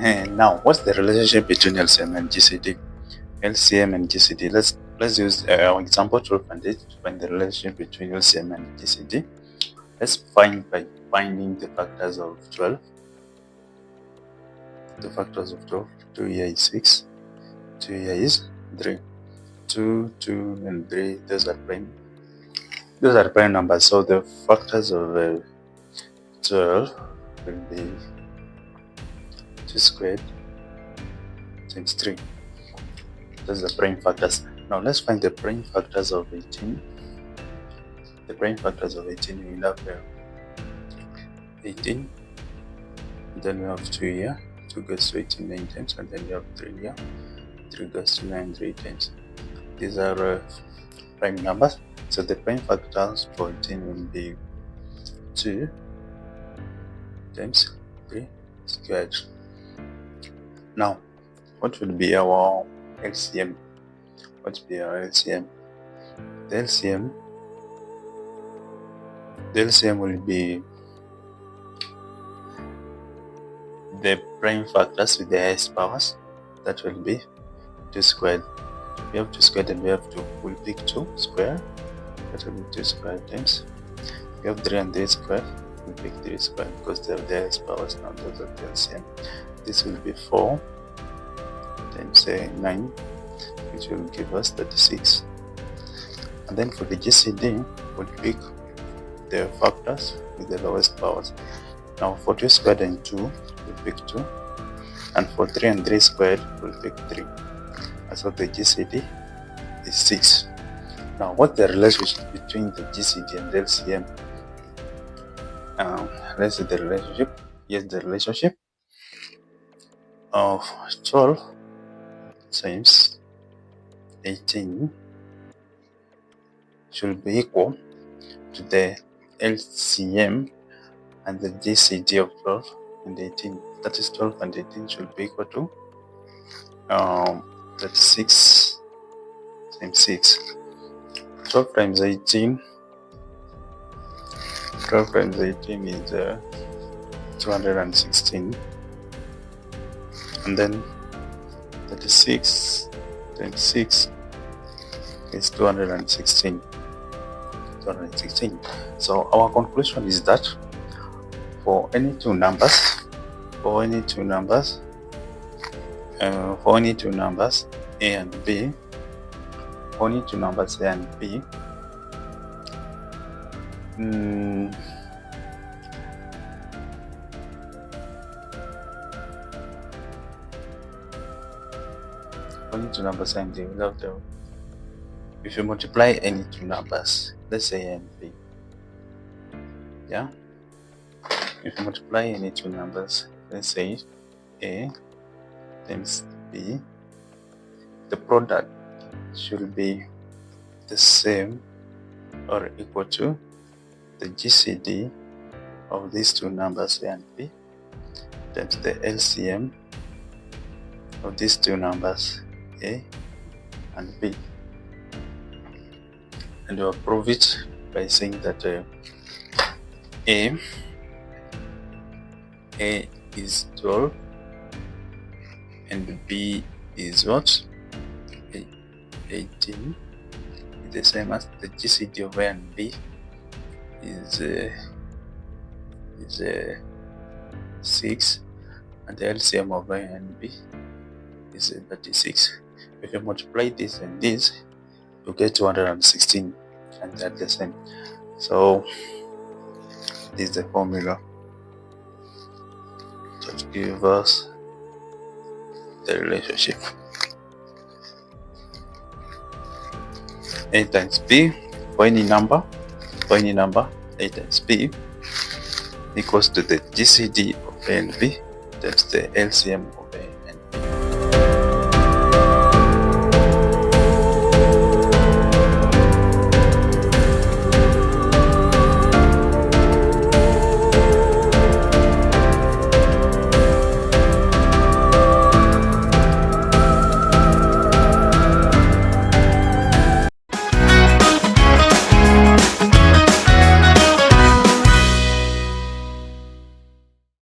And now, what's the relationship between LCM and GCD? LCM and GCD. Let's use our example 12 and 8 to find the relationship between LCM and GCD. Let's find by finding the factors of 12. The factors of 12. 2 here is 6. 2 here is 3. 2, 2, and 3. Those are prime numbers. So the factors of 12 will be 2 squared times 3. Those are prime factors. Now let's find the prime factors of 18. The prime factors of 18, we have 18. Then we have 2 here. 2 goes to 18 9 times, and then we have 3 here. 3 goes to 9 3 times. These are prime numbers. So the prime factors for 18 will be 2 times 3 squared. Now, what will be our LCM? What will be our LCM? The LCM will be the prime factors with the highest powers. That will be 2 squared. We have 2 squared and we have 2. We'll pick 2 squared. That will be 2 squared times. We have 3 and 3 squared. We'll pick 3 squared because they have the highest powers. Now those are the LCM. This will be 4 times 9, which will give us 36. And then for the GCD, we'll pick the factors with the lowest powers. Now for 2 squared and 2, we'll pick 2. And for 3 and 3 squared, we'll pick 3. And so the GCD is 6. Now what's the relationship between the GCD and the LCM? Let's see the relationship. Yes, the relationship of 12 times 18 should be equal to the LCM and the GCD of 12 and 18. That is 12 and 18 should be equal to 36 times 6. 12 times 18. 12 times 18 is 216. And then 36 times 6 is 216. 216. So our conclusion is that for any two numbers, A and B, if you multiply any two numbers, let's say A and B, yeah, if you multiply any two numbers, let's say A times B, the product should be the same or equal to the GCD of these two numbers A and B. times the LCM of these two numbers, A and B. And we'll prove it by saying that A is 12 and B is what? 18. The same as the GCD of A and B is 6, and the LCM of A and B is 36. If you multiply this and this, you get 216, and they're the same. So this is the formula that gives us the relationship. A times B for any number, A times B equals to the GCD of A and B times the LCM of A